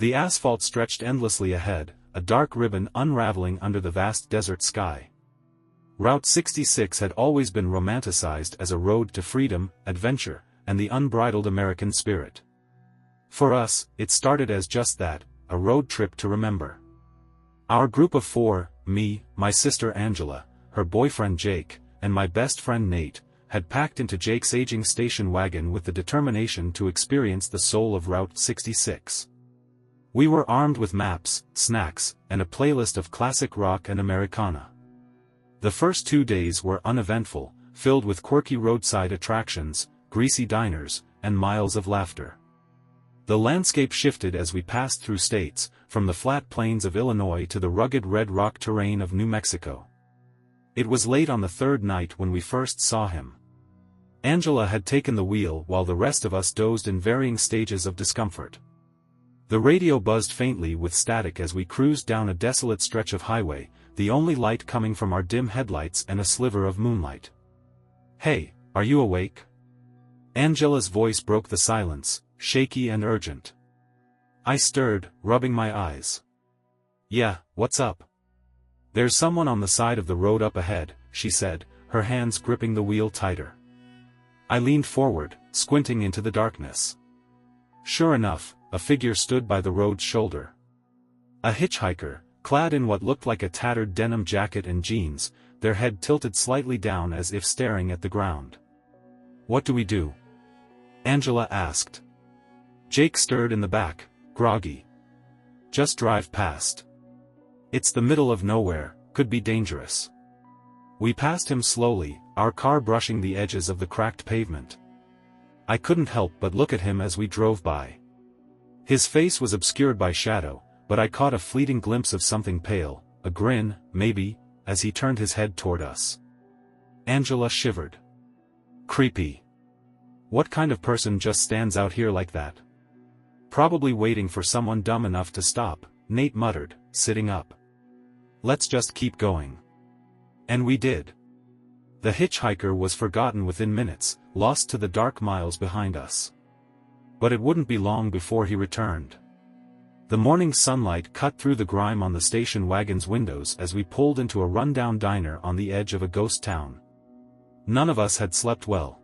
The asphalt stretched endlessly ahead, a dark ribbon unraveling under the vast desert sky. Route 66 had always been romanticized as a road to freedom, adventure, and the unbridled American spirit. For us, it started as just that, a road trip to remember. Our group of four, me, my sister Angela, her boyfriend Jake, and my best friend Nate, had packed into Jake's aging station wagon with the determination to experience the soul of Route 66. We were armed with maps, snacks, and a playlist of classic rock and Americana. The first 2 days were uneventful, filled with quirky roadside attractions, greasy diners, and miles of laughter. The landscape shifted as we passed through states, from the flat plains of Illinois to the rugged red rock terrain of New Mexico. It was late on the third night when we first saw him. Angela had taken the wheel while the rest of us dozed in varying stages of discomfort. The radio buzzed faintly with static as we cruised down a desolate stretch of highway, the only light coming from our dim headlights and a sliver of moonlight. "Hey, are you awake?" Angela's voice broke the silence, shaky and urgent. I stirred, rubbing my eyes. "Yeah, what's up?" "There's someone on the side of the road up ahead," she said, her hands gripping the wheel tighter. I leaned forward, squinting into the darkness. Sure enough, a figure stood by the road's shoulder. A hitchhiker, clad in what looked like a tattered denim jacket and jeans, their head tilted slightly down as if staring at the ground. "What do we do?" Angela asked. Jake stirred in the back, groggy. "Just drive past. It's the middle of nowhere, could be dangerous." We passed him slowly, our car brushing the edges of the cracked pavement. I couldn't help but look at him as we drove by. His face was obscured by shadow, but I caught a fleeting glimpse of something pale, a grin, maybe, as he turned his head toward us. Angela shivered. "Creepy. What kind of person just stands out here like that?" "Probably waiting for someone dumb enough to stop," Nate muttered, sitting up. "Let's just keep going." And we did. The hitchhiker was forgotten within minutes, lost to the dark miles behind us. But it wouldn't be long before he returned. The morning sunlight cut through the grime on the station wagon's windows as we pulled into a rundown diner on the edge of a ghost town. None of us had slept well.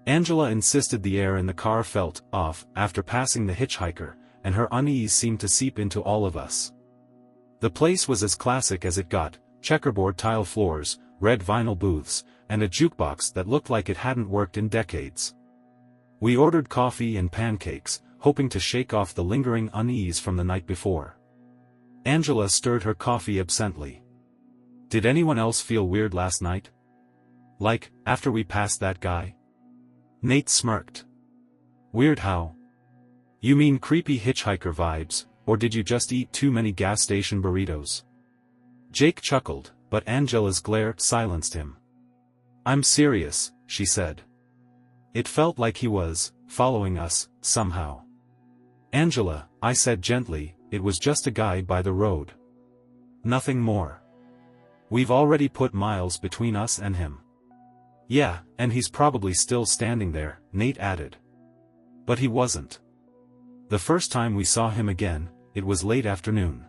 Angela insisted the air in the car felt off after passing the hitchhiker, and her unease seemed to seep into all of us. The place was as classic as it got, checkerboard tile floors, red vinyl booths, and a jukebox that looked like it hadn't worked in decades. We ordered coffee and pancakes, hoping to shake off the lingering unease from the night before. Angela stirred her coffee absently. "Did anyone else feel weird last night? Like, after we passed that guy?" Nate smirked. "Weird how? You mean creepy hitchhiker vibes, or did you just eat too many gas station burritos?" Jake chuckled, but Angela's glare silenced him. "I'm serious," she said. "It felt like he was following us, somehow." "Angela," I said gently, "it was just a guy by the road. Nothing more. We've already put miles between us and him." "Yeah, and he's probably still standing there," Nate added. But he wasn't. The first time we saw him again, it was late afternoon.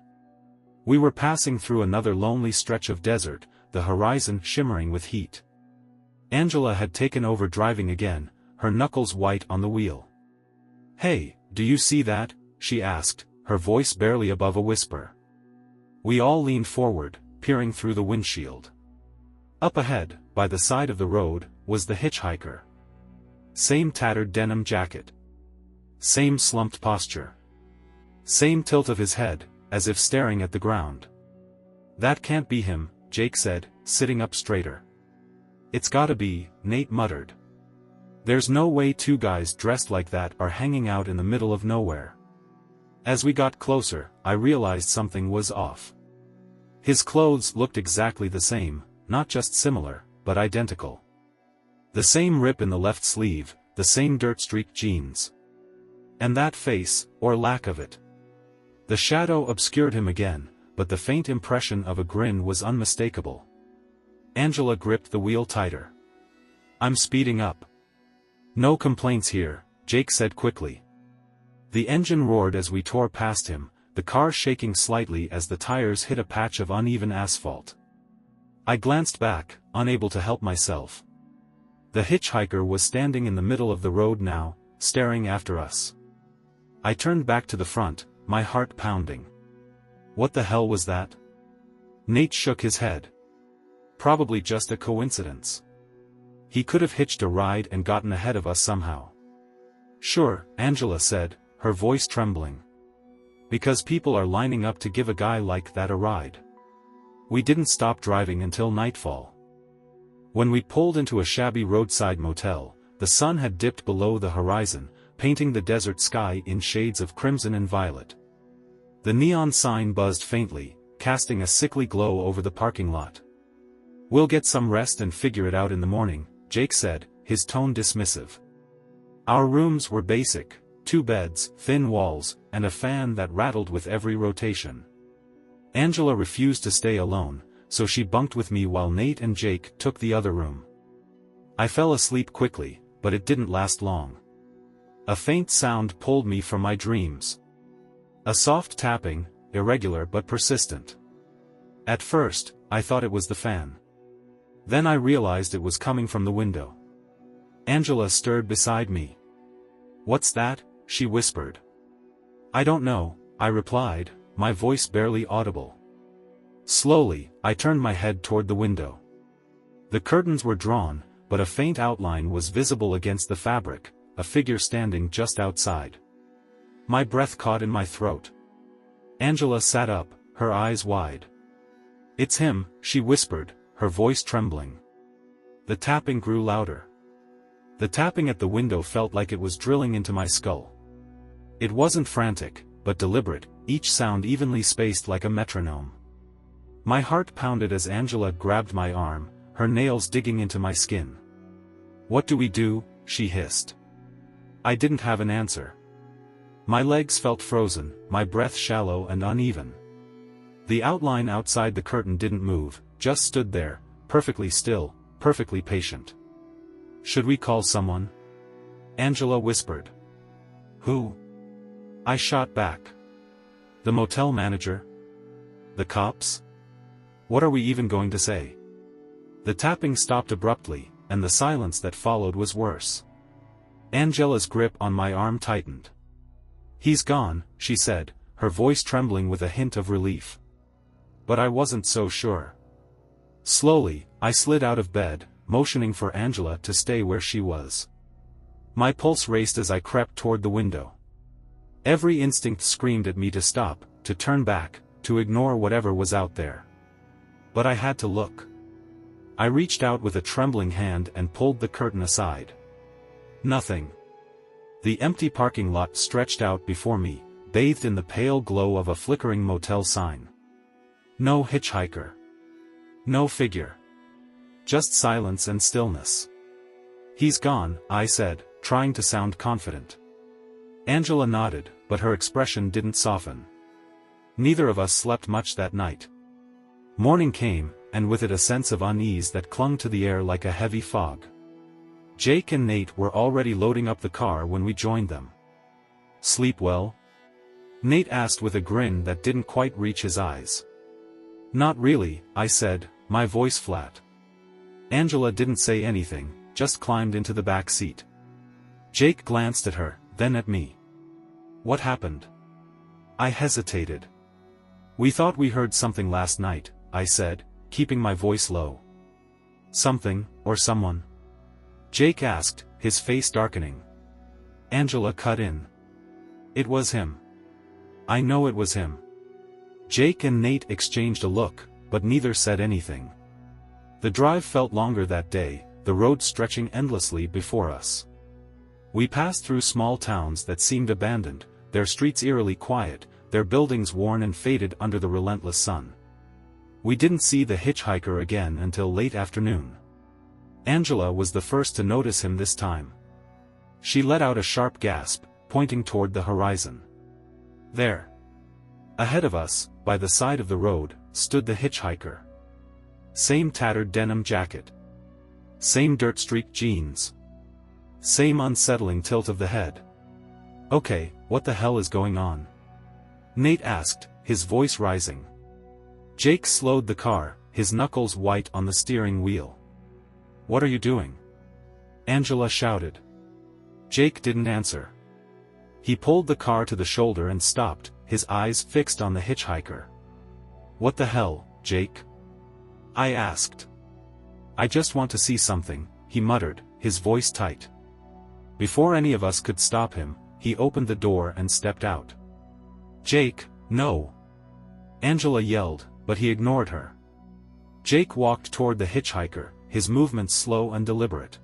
We were passing through another lonely stretch of desert, the horizon shimmering with heat. Angela had taken over driving again, her knuckles white on the wheel. "Hey, do you see that?" she asked, her voice barely above a whisper. We all leaned forward, peering through the windshield. Up ahead, by the side of the road, was the hitchhiker. Same tattered denim jacket. Same slumped posture. Same tilt of his head, as if staring at the ground. "That can't be him," Jake said, sitting up straighter. "It's gotta be," Nate muttered. "There's no way two guys dressed like that are hanging out in the middle of nowhere." As we got closer, I realized something was off. His clothes looked exactly the same, not just similar, but identical. The same rip in the left sleeve, the same dirt-streaked jeans. And that face, or lack of it. The shadow obscured him again, but the faint impression of a grin was unmistakable. Angela gripped the wheel tighter. "I'm speeding up." "No complaints here," Jake said quickly. The engine roared as we tore past him, the car shaking slightly as the tires hit a patch of uneven asphalt. I glanced back, unable to help myself. The hitchhiker was standing in the middle of the road now, staring after us. I turned back to the front, my heart pounding. What the hell was that? Nate shook his head. Probably just a coincidence. He could have hitched a ride and gotten ahead of us somehow. Sure, Angela said, her voice trembling. Because people are lining up to give a guy like that a ride. We didn't stop driving until nightfall. When we pulled into a shabby roadside motel, the sun had dipped below the horizon, painting the desert sky in shades of crimson and violet. The neon sign buzzed faintly, casting a sickly glow over the parking lot. We'll get some rest and figure it out in the morning, Jake said, his tone dismissive. Our rooms were basic, 2 beds, thin walls, and a fan that rattled with every rotation. Angela refused to stay alone, so she bunked with me while Nate and Jake took the other room. I fell asleep quickly, but it didn't last long. A faint sound pulled me from my dreams. A soft tapping, irregular but persistent. At first, I thought it was the fan. Then I realized it was coming from the window. Angela stirred beside me. "What's that?" she whispered. "I don't know," I replied, my voice barely audible. Slowly, I turned my head toward the window. The curtains were drawn, but a faint outline was visible against the fabric, a figure standing just outside. My breath caught in my throat. Angela sat up, her eyes wide. "It's him," she whispered, her voice trembling. The tapping grew louder. The tapping at the window felt like it was drilling into my skull. It wasn't frantic, but deliberate, each sound evenly spaced like a metronome. My heart pounded as Angela grabbed my arm, her nails digging into my skin. "What do we do?" she hissed. I didn't have an answer. My legs felt frozen, my breath shallow and uneven. The outline outside the curtain didn't move, just stood there, perfectly still, perfectly patient. "Should we call someone?" Angela whispered. "Who?" I shot back. "The motel manager? The cops? What are we even going to say?" The tapping stopped abruptly, and the silence that followed was worse. Angela's grip on my arm tightened. "He's gone," she said, her voice trembling with a hint of relief. But I wasn't so sure. Slowly, I slid out of bed, motioning for Angela to stay where she was. My pulse raced as I crept toward the window. Every instinct screamed at me to stop, to turn back, to ignore whatever was out there. But I had to look. I reached out with a trembling hand and pulled the curtain aside. Nothing. The empty parking lot stretched out before me, bathed in the pale glow of a flickering motel sign. No hitchhiker. No figure. Just silence and stillness. "He's gone," I said, trying to sound confident. Angela nodded, but her expression didn't soften. Neither of us slept much that night. Morning came, and with it a sense of unease that clung to the air like a heavy fog. Jake and Nate were already loading up the car when we joined them. "Sleep well?" Nate asked with a grin that didn't quite reach his eyes. "Not really," I said, my voice flat. Angela didn't say anything, just climbed into the back seat. Jake glanced at her, then at me. "What happened?" I hesitated. "We thought we heard something last night," I said, keeping my voice low. "Something, or someone?" Jake asked, his face darkening. Angela cut in. "It was him. I know it was him." Jake and Nate exchanged a look, but neither said anything. The drive felt longer that day, the road stretching endlessly before us. We passed through small towns that seemed abandoned, their streets eerily quiet, their buildings worn and faded under the relentless sun. We didn't see the hitchhiker again until late afternoon. Angela was the first to notice him this time. She let out a sharp gasp, pointing toward the horizon. There. Ahead of us, by the side of the road, stood the hitchhiker. Same tattered denim jacket. Same dirt-streaked jeans. Same unsettling tilt of the head. Okay, what the hell is going on? Nate asked, his voice rising. Jake slowed the car, his knuckles white on the steering wheel. What are you doing? Angela shouted. Jake didn't answer. He pulled the car to the shoulder and stopped, his eyes fixed on the hitchhiker. What the hell, Jake? I asked. I just want to see something, he muttered, his voice tight. Before any of us could stop him, he opened the door and stepped out. Jake, no! Angela yelled, but he ignored her. Jake walked toward the hitchhiker, his movements slow and deliberate.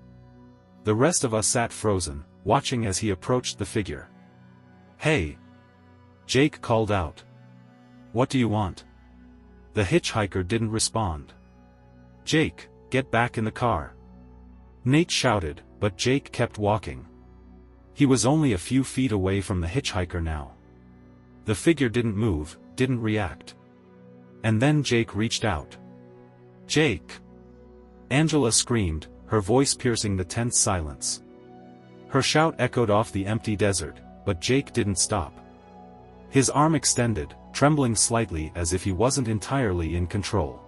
The rest of us sat frozen, watching as he approached the figure. Hey! Jake called out. What do you want? The hitchhiker didn't respond. Jake, get back in the car. Nate shouted, but Jake kept walking. He was only a few feet away from the hitchhiker now. The figure didn't move, didn't react. And then Jake reached out. Jake! Angela screamed, her voice piercing the tense silence. Her shout echoed off the empty desert, but Jake didn't stop. His arm extended, trembling slightly as if he wasn't entirely in control.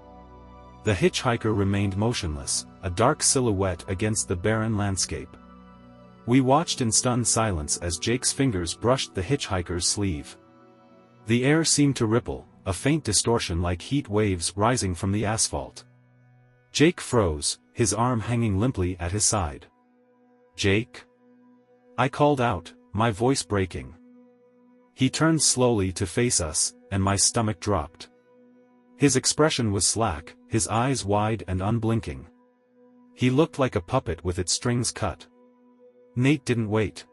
The hitchhiker remained motionless, a dark silhouette against the barren landscape. We watched in stunned silence as Jake's fingers brushed the hitchhiker's sleeve. The air seemed to ripple, a faint distortion like heat waves rising from the asphalt. Jake froze, his arm hanging limply at his side. Jake? I called out, my voice breaking. He turned slowly to face us, and my stomach dropped. His expression was slack, his eyes wide and unblinking. He looked like a puppet with its strings cut. Nate didn't wait.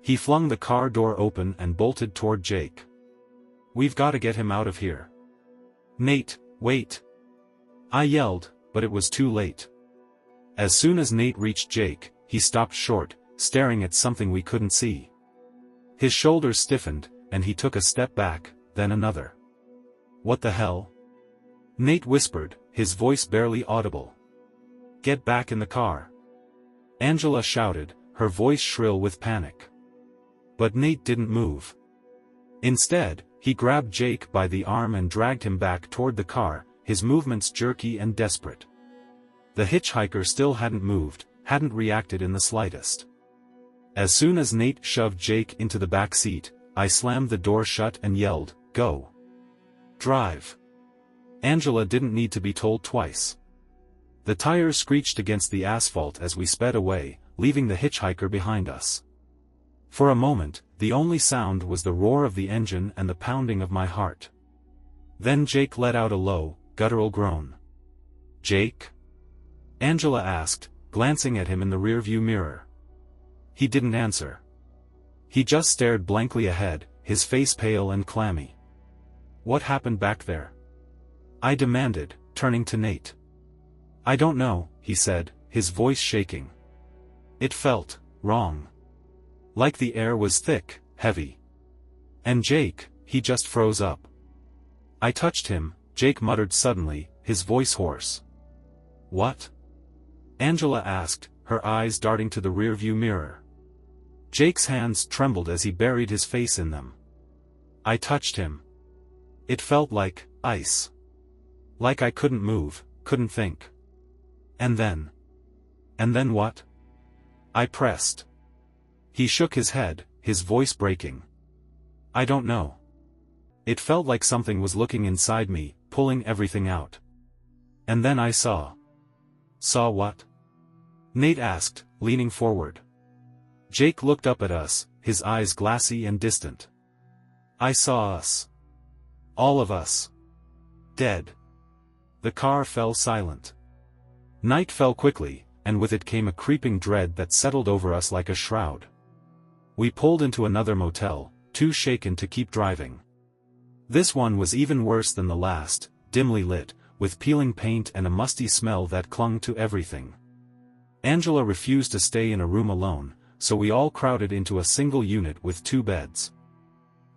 He flung the car door open and bolted toward Jake. We've got to get him out of here. Nate, wait! I yelled, but it was too late. As soon as Nate reached Jake, he stopped short, staring at something we couldn't see. His shoulders stiffened, and he took a step back, then another. What the hell? Nate whispered, his voice barely audible. Get back in the car. Angela shouted, her voice shrill with panic. But Nate didn't move. Instead, he grabbed Jake by the arm and dragged him back toward the car, his movements jerky and desperate. The hitchhiker still hadn't moved, hadn't reacted in the slightest. As soon as Nate shoved Jake into the back seat, I slammed the door shut and yelled, Go! Drive! Angela didn't need to be told twice. The tires screeched against the asphalt as we sped away, leaving the hitchhiker behind us. For a moment, the only sound was the roar of the engine and the pounding of my heart. Then Jake let out a low, guttural groan. Jake? Angela asked, glancing at him in the rearview mirror. He didn't answer. He just stared blankly ahead, his face pale and clammy. What happened back there? I demanded, turning to Nate. I don't know, he said, his voice shaking. It felt wrong. Like the air was thick, heavy. And Jake, he just froze up. I touched him, Jake muttered suddenly, his voice hoarse. What? Angela asked, her eyes darting to the rearview mirror. Jake's hands trembled as he buried his face in them. I touched him. It felt like ice. Like I couldn't move, couldn't think. And then what? I pressed. He shook his head, his voice breaking. I don't know. It felt like something was looking inside me, pulling everything out. And then I saw. Saw what? Nate asked, leaning forward. Jake looked up at us, his eyes glassy and distant. I saw us. All of us. Dead. The car fell silent. Night fell quickly, and with it came a creeping dread that settled over us like a shroud. We pulled into another motel, too shaken to keep driving. This one was even worse than the last, dimly lit, with peeling paint and a musty smell that clung to everything. Angela refused to stay in a room alone, so we all crowded into a single unit with 2 beds.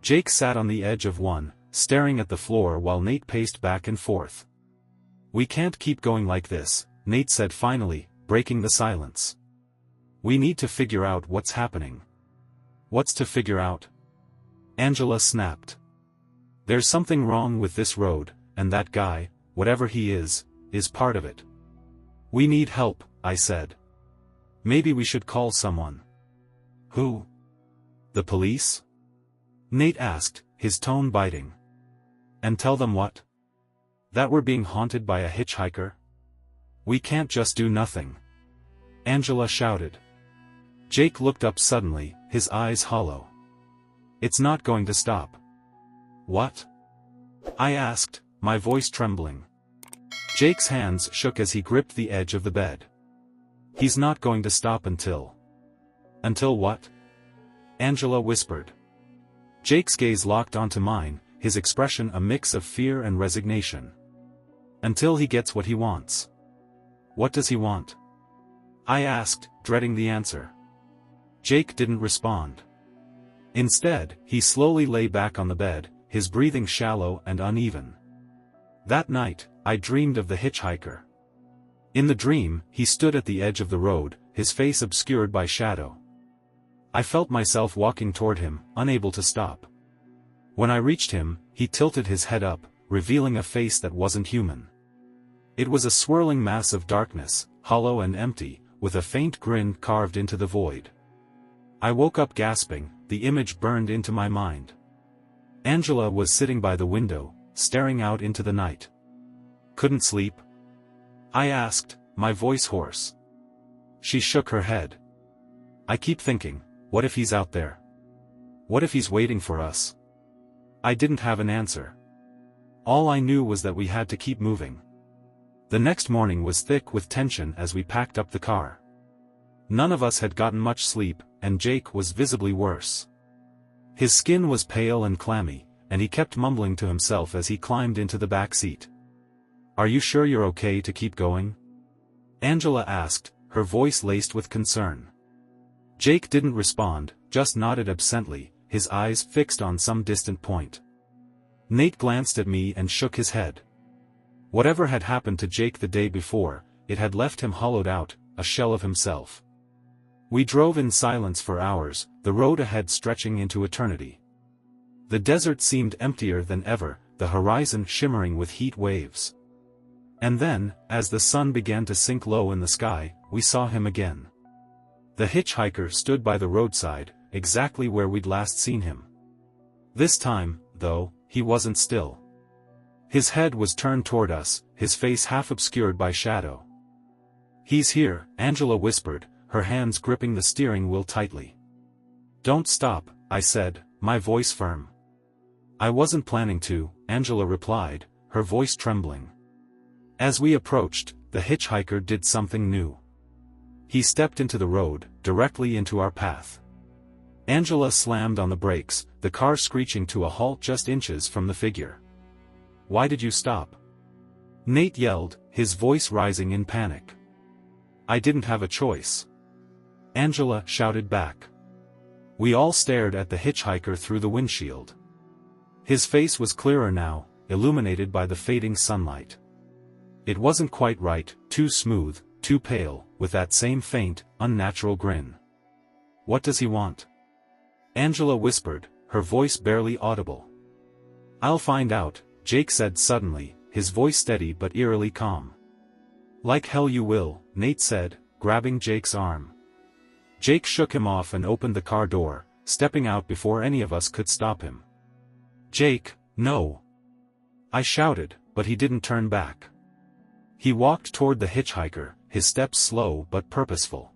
Jake sat on the edge of one, staring at the floor while Nate paced back and forth. We can't keep going like this, Nate said finally, breaking the silence. We need to figure out what's happening. What's to figure out? Angela snapped. There's something wrong with this road, and that guy, whatever he is part of it. We need help, I said. Maybe we should call someone. Who? The police? Nate asked, his tone biting. And tell them what? That we're being haunted by a hitchhiker? We can't just do nothing. Angela shouted. Jake looked up suddenly, his eyes hollow. It's not going to stop. What? I asked, my voice trembling. Jake's hands shook as he gripped the edge of the bed. He's not going to stop until... Until what? Angela whispered. Jake's gaze locked onto mine, his expression a mix of fear and resignation. Until he gets what he wants. What does he want? I asked, dreading the answer. Jake didn't respond. Instead, he slowly lay back on the bed, his breathing shallow and uneven. That night, I dreamed of the hitchhiker. In the dream, he stood at the edge of the road, his face obscured by shadow. I felt myself walking toward him, unable to stop. When I reached him, he tilted his head up, revealing a face that wasn't human. It was a swirling mass of darkness, hollow and empty, with a faint grin carved into the void. I woke up gasping, the image burned into my mind. Angela was sitting by the window, staring out into the night. Couldn't sleep? I asked, my voice hoarse. She shook her head. I keep thinking, what if he's out there? What if he's waiting for us? I didn't have an answer. All I knew was that we had to keep moving. The next morning was thick with tension as we packed up the car. None of us had gotten much sleep, and Jake was visibly worse. His skin was pale and clammy, and he kept mumbling to himself as he climbed into the back seat. Are you sure you're okay to keep going? Angela asked, her voice laced with concern. Jake didn't respond, just nodded absently, his eyes fixed on some distant point. Nate glanced at me and shook his head. Whatever had happened to Jake the day before, it had left him hollowed out, a shell of himself. We drove in silence for hours, the road ahead stretching into eternity. The desert seemed emptier than ever, the horizon shimmering with heat waves. And then, as the sun began to sink low in the sky, we saw him again. The hitchhiker stood by the roadside, exactly where we'd last seen him. This time, though, he wasn't still. His head was turned toward us, his face half obscured by shadow. He's here, Angela whispered, her hands gripping the steering wheel tightly. Don't stop, I said, my voice firm. I wasn't planning to, Angela replied, her voice trembling. As we approached, the hitchhiker did something new. He stepped into the road, directly into our path. Angela slammed on the brakes, the car screeching to a halt just inches from the figure. Why did you stop? Nate yelled, his voice rising in panic. I didn't have a choice. Angela shouted back. We all stared at the hitchhiker through the windshield. His face was clearer now, illuminated by the fading sunlight. It wasn't quite right, too smooth, too pale, with that same faint, unnatural grin. What does he want? Angela whispered, her voice barely audible. I'll find out, Jake said suddenly, his voice steady but eerily calm. Like hell you will, Nate said, grabbing Jake's arm. Jake shook him off and opened the car door, stepping out before any of us could stop him. Jake, no! I shouted, but he didn't turn back. He walked toward the hitchhiker, his steps slow but purposeful.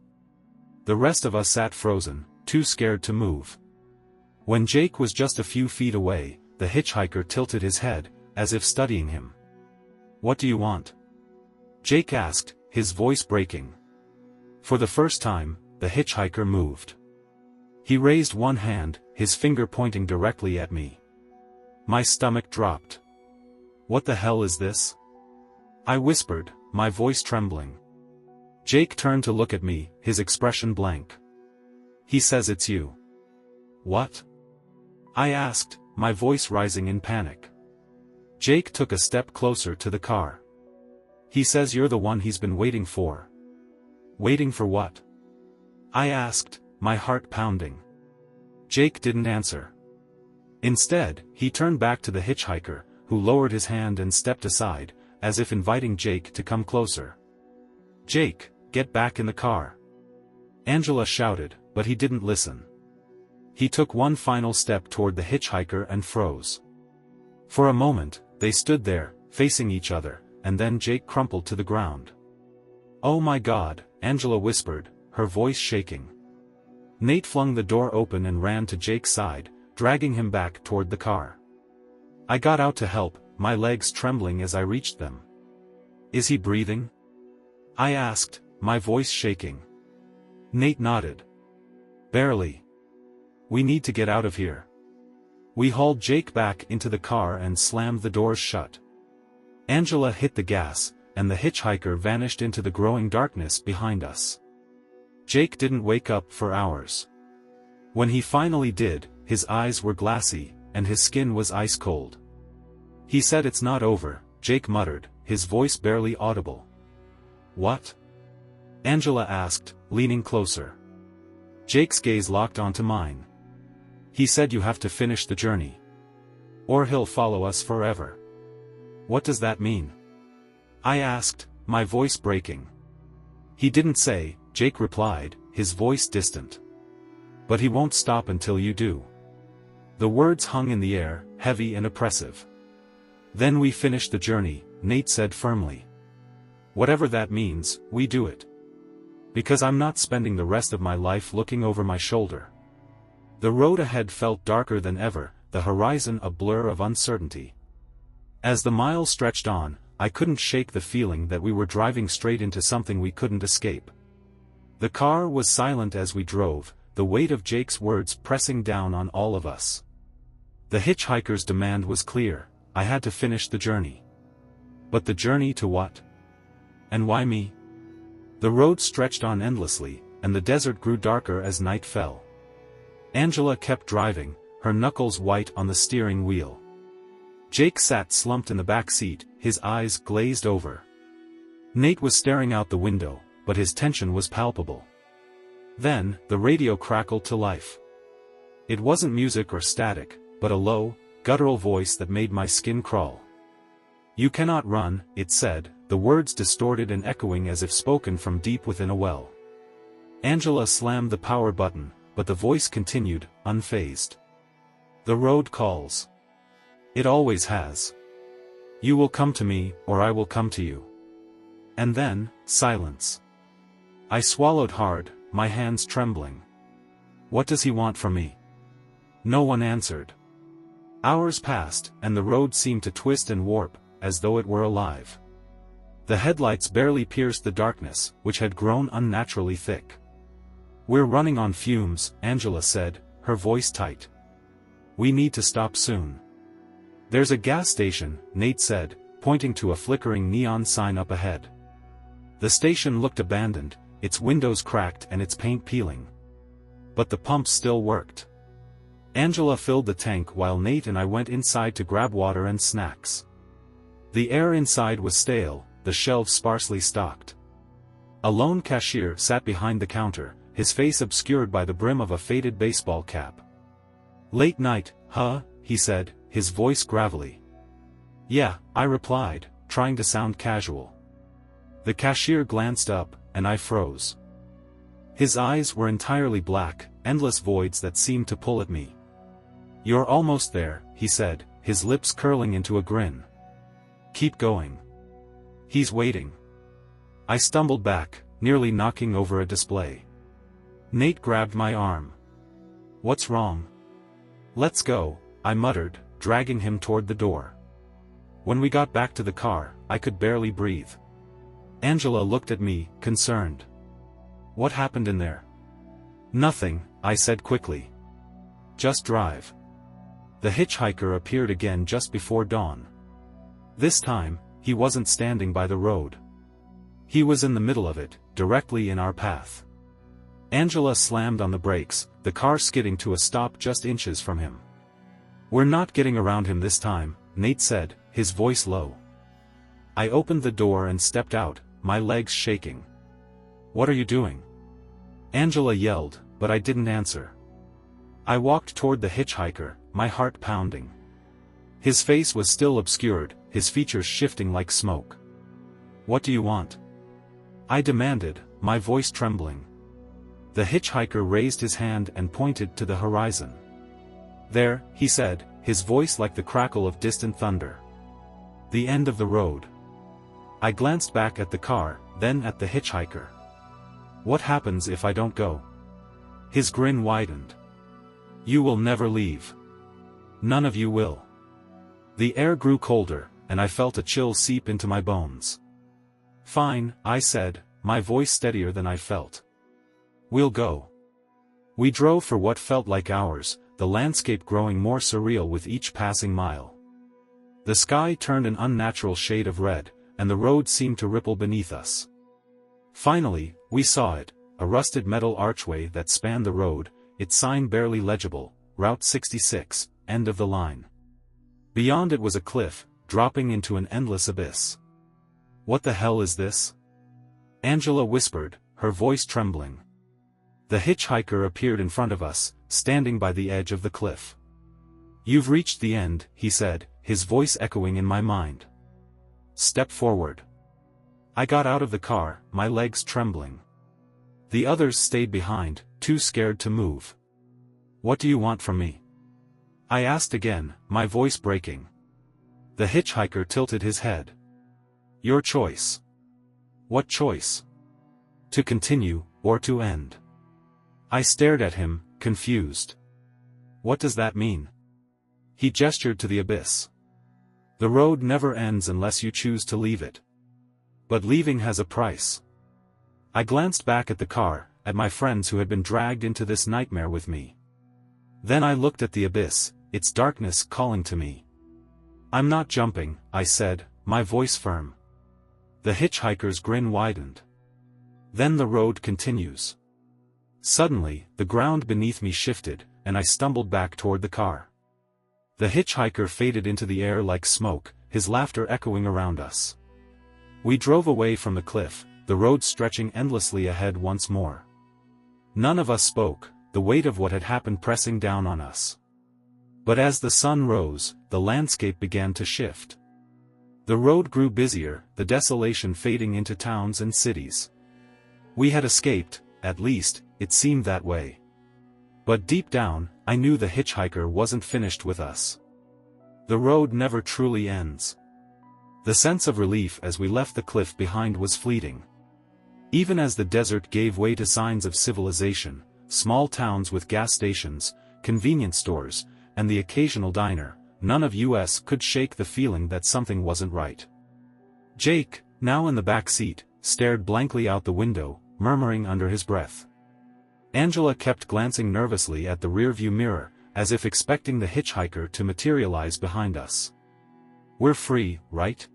The rest of us sat frozen, too scared to move. When Jake was just a few feet away, the hitchhiker tilted his head, as if studying him. What do you want? Jake asked, his voice breaking. For the first time, the hitchhiker moved. He raised one hand, his finger pointing directly at me. My stomach dropped. What the hell is this? I whispered, my voice trembling. Jake turned to look at me, his expression blank. He says it's you. What? I asked, my voice rising in panic. Jake took a step closer to the car. He says you're the one he's been waiting for. Waiting for what? I asked, my heart pounding. Jake didn't answer. Instead, he turned back to the hitchhiker, who lowered his hand and stepped aside, as if inviting Jake to come closer. "Jake, get back in the car," Angela shouted, but he didn't listen. He took one final step toward the hitchhiker and froze. For a moment, they stood there, facing each other, and then Jake crumpled to the ground. "Oh my God," Angela whispered, her voice shaking. Nate flung the door open and ran to Jake's side, dragging him back toward the car. I got out to help, my legs trembling as I reached them. "Is he breathing?" I asked, my voice shaking. Nate nodded. "Barely. We need to get out of here." We hauled Jake back into the car and slammed the doors shut. Angela hit the gas, and the hitchhiker vanished into the growing darkness behind us. Jake didn't wake up for hours. When he finally did, his eyes were glassy, and his skin was ice cold. "He said it's not over," Jake muttered, his voice barely audible. "What?" Angela asked, leaning closer. Jake's gaze locked onto mine. "He said you have to finish the journey. Or he'll follow us forever." "What does that mean?" I asked, my voice breaking. "He didn't say," Jake replied, his voice distant. "But he won't stop until you do." The words hung in the air, heavy and oppressive. "Then we finish the journey," Nate said firmly. "Whatever that means, we do it. Because I'm not spending the rest of my life looking over my shoulder." The road ahead felt darker than ever, the horizon a blur of uncertainty. As the miles stretched on, I couldn't shake the feeling that we were driving straight into something we couldn't escape. The car was silent as we drove, the weight of Jake's words pressing down on all of us. The hitchhiker's demand was clear: I had to finish the journey. But the journey to what? And why me? The road stretched on endlessly, and the desert grew darker as night fell. Angela kept driving, her knuckles white on the steering wheel. Jake sat slumped in the back seat, his eyes glazed over. Nate was staring out the window, but his tension was palpable. Then, the radio crackled to life. It wasn't music or static, but a low, guttural voice that made my skin crawl. "You cannot run," it said, the words distorted and echoing as if spoken from deep within a well. Angela slammed the power button, but the voice continued, unfazed. "The road calls. It always has. You will come to me, or I will come to you." And then, silence. I swallowed hard, my hands trembling. What does he want from me? No one answered. Hours passed, and the road seemed to twist and warp, as though it were alive. The headlights barely pierced the darkness, which had grown unnaturally thick. "We're running on fumes," Angela said, her voice tight. "We need to stop soon." "There's a gas station," Nate said, pointing to a flickering neon sign up ahead. The station looked abandoned, its windows cracked and its paint peeling. But the pump still worked. Angela filled the tank while Nate and I went inside to grab water and snacks. The air inside was stale, the shelves sparsely stocked. A lone cashier sat behind the counter, his face obscured by the brim of a faded baseball cap. "Late night, huh?" he said, his voice gravelly. "Yeah," I replied, trying to sound casual. The cashier glanced up, and I froze. His eyes were entirely black, endless voids that seemed to pull at me. "You're almost there," he said, his lips curling into a grin. "Keep going. He's waiting." I stumbled back, nearly knocking over a display. Nate grabbed my arm. "What's wrong?" "Let's go," I muttered, dragging him toward the door. When we got back to the car, I could barely breathe. Angela looked at me, concerned. "What happened in there?" "Nothing," I said quickly. "Just drive." The hitchhiker appeared again just before dawn. This time, he wasn't standing by the road. He was in the middle of it, directly in our path. Angela slammed on the brakes, the car skidding to a stop just inches from him. "We're not getting around him this time," Nate said, his voice low. I opened the door and stepped out, my legs shaking. "What are you doing?" Angela yelled, but I didn't answer. I walked toward the hitchhiker, my heart pounding. His face was still obscured, his features shifting like smoke. "What do you want?" I demanded, my voice trembling. The hitchhiker raised his hand and pointed to the horizon. "There," he said, his voice like the crackle of distant thunder. "The end of the road." I glanced back at the car, then at the hitchhiker. "What happens if I don't go?" His grin widened. "You will never leave. None of you will." The air grew colder, and I felt a chill seep into my bones. "Fine," I said, my voice steadier than I felt. "We'll go." We drove for what felt like hours, the landscape growing more surreal with each passing mile. The sky turned an unnatural shade of red, and the road seemed to ripple beneath us. Finally, we saw it, a rusted metal archway that spanned the road, its sign barely legible, Route 66, end of the line. Beyond it was a cliff, dropping into an endless abyss. "What the hell is this?" Angela whispered, her voice trembling. The hitchhiker appeared in front of us, standing by the edge of the cliff. "You've reached the end," he said, his voice echoing in my mind. "Step forward." I got out of the car, my legs trembling. The others stayed behind, too scared to move. "What do you want from me?" I asked again, my voice breaking. The hitchhiker tilted his head. "Your choice." "What choice?" "To continue, or to end." I stared at him, confused. "What does that mean?" He gestured to the abyss. "The road never ends unless you choose to leave it. But leaving has a price." I glanced back at the car, at my friends who had been dragged into this nightmare with me. Then I looked at the abyss, its darkness calling to me. "I'm not jumping," I said, my voice firm. The hitchhiker's grin widened. "Then the road continues." Suddenly, the ground beneath me shifted, and I stumbled back toward the car. The hitchhiker faded into the air like smoke, his laughter echoing around us. We drove away from the cliff, the road stretching endlessly ahead once more. None of us spoke, the weight of what had happened pressing down on us. But as the sun rose, the landscape began to shift. The road grew busier, the desolation fading into towns and cities. We had escaped, at least, it seemed that way. But deep down, I knew the hitchhiker wasn't finished with us. The road never truly ends. The sense of relief as we left the cliff behind was fleeting. Even as the desert gave way to signs of civilization, small towns with gas stations, convenience stores, and the occasional diner, none of us could shake the feeling that something wasn't right. Jake, now in the back seat, stared blankly out the window, murmuring under his breath. Angela kept glancing nervously at the rearview mirror, as if expecting the hitchhiker to materialize behind us. "We're free, right?"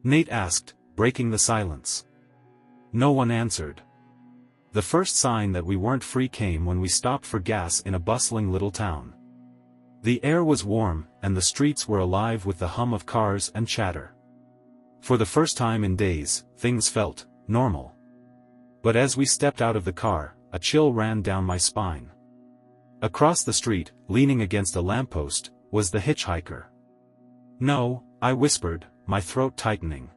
Nate asked, breaking the silence. No one answered. The first sign that we weren't free came when we stopped for gas in a bustling little town. The air was warm, and the streets were alive with the hum of cars and chatter. For the first time in days, things felt normal. But as we stepped out of the car, a chill ran down my spine. Across the street, leaning against a lamppost, was the hitchhiker. "No," I whispered, my throat tightening.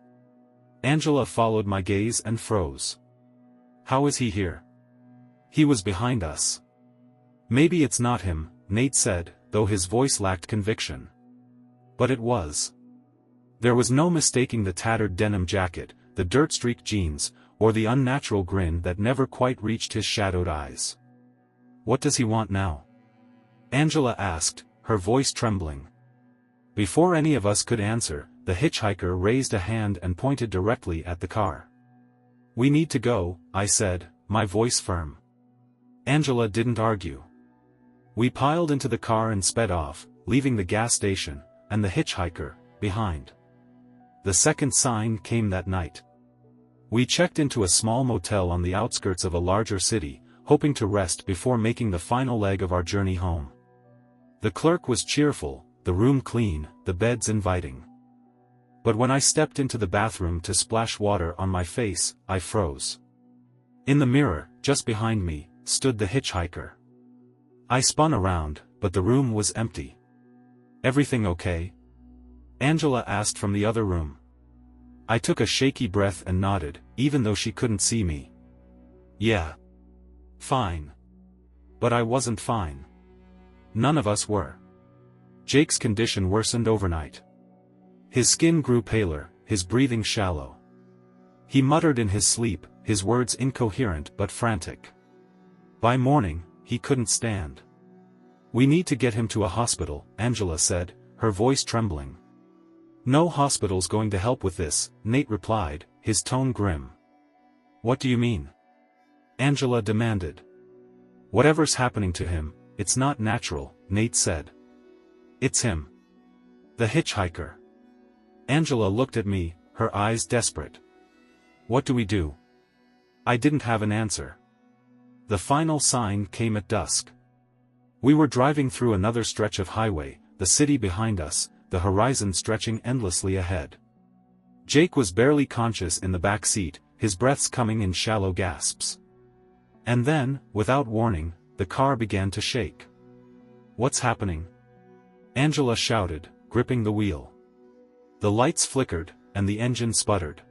Angela followed my gaze and froze. "How is he here?" "He was behind us." "Maybe it's not him," Nate said, though his voice lacked conviction. But it was. There was no mistaking the tattered denim jacket, the dirt-streaked jeans, or the unnatural grin that never quite reached his shadowed eyes. "What does he want now?" Angela asked, her voice trembling. Before any of us could answer, the hitchhiker raised a hand and pointed directly at the car. "We need to go," I said, my voice firm. Angela didn't argue. We piled into the car and sped off, leaving the gas station, and the hitchhiker, behind. The second sign came that night. We checked into a small motel on the outskirts of a larger city, hoping to rest before making the final leg of our journey home. The clerk was cheerful, the room clean, the beds inviting. But when I stepped into the bathroom to splash water on my face, I froze. In the mirror, just behind me, stood the hitchhiker. I spun around, but the room was empty. "Everything okay?" Angela asked from the other room. I took a shaky breath and nodded, even though she couldn't see me. "Yeah. Fine." But I wasn't fine. None of us were. Jake's condition worsened overnight. His skin grew paler, his breathing shallow. He muttered in his sleep, his words incoherent but frantic. By morning, he couldn't stand. "We need to get him to a hospital," Angela said, her voice trembling. "No hospital's going to help with this," Nate replied, his tone grim. "What do you mean?" Angela demanded. "Whatever's happening to him, it's not natural," Nate said. "It's him. The hitchhiker." Angela looked at me, her eyes desperate. "What do we do?" I didn't have an answer. The final sign came at dusk. We were driving through another stretch of highway, the city behind us, the horizon stretching endlessly ahead. Jake was barely conscious in the back seat, his breaths coming in shallow gasps. And then, without warning, the car began to shake. "What's happening?" Angela shouted, gripping the wheel. The lights flickered, and the engine sputtered.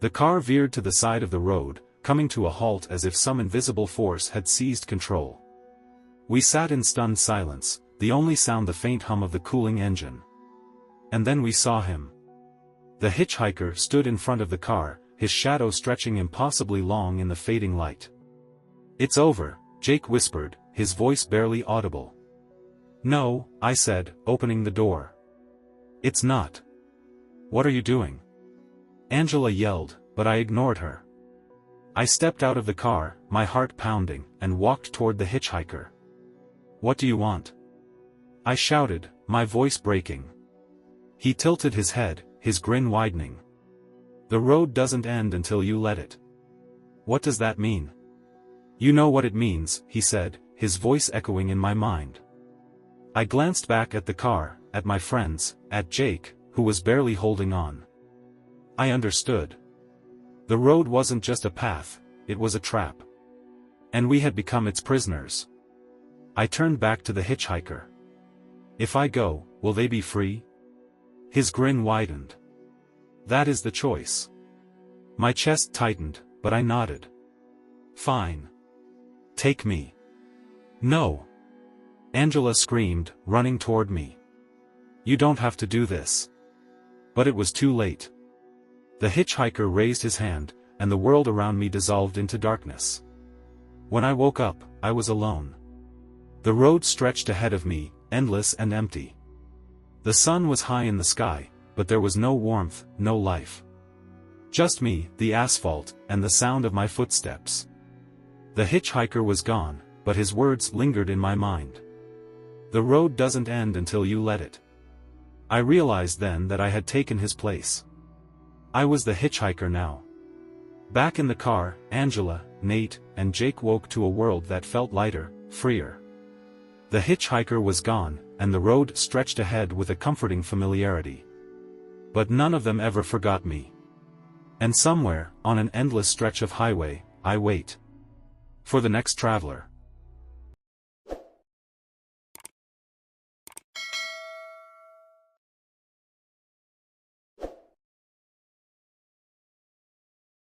The car veered to the side of the road, coming to a halt as if some invisible force had seized control. We sat in stunned silence, the only sound the faint hum of the cooling engine. And then we saw him. The hitchhiker stood in front of the car, his shadow stretching impossibly long in the fading light. "It's over," Jake whispered, his voice barely audible. "No," I said, opening the door. "It's not." "What are you doing?" Angela yelled, but I ignored her. I stepped out of the car, my heart pounding, and walked toward the hitchhiker. "What do you want?" I shouted, my voice breaking. He tilted his head, his grin widening. "The road doesn't end until you let it." "What does that mean?" "You know what it means," he said, his voice echoing in my mind. I glanced back at the car, at my friends, at Jake, who was barely holding on. I understood. The road wasn't just a path, it was a trap. And we had become its prisoners. I turned back to the hitchhiker. "If I go, will they be free?" His grin widened. "That is the choice." My chest tightened, but I nodded. "Fine. Take me." "No!" Angela screamed, running toward me. "You don't have to do this." But it was too late. The hitchhiker raised his hand, and the world around me dissolved into darkness. When I woke up, I was alone. The road stretched ahead of me, endless and empty. The sun was high in the sky, but there was no warmth, no life. Just me, the asphalt, and the sound of my footsteps. The hitchhiker was gone, but his words lingered in my mind. "The road doesn't end until you let it." I realized then that I had taken his place. I was the hitchhiker now. Back in the car, Angela, Nate, and Jake woke to a world that felt lighter, freer. The hitchhiker was gone, and the road stretched ahead with a comforting familiarity. But none of them ever forgot me. And somewhere, on an endless stretch of highway, I wait. For the next traveler.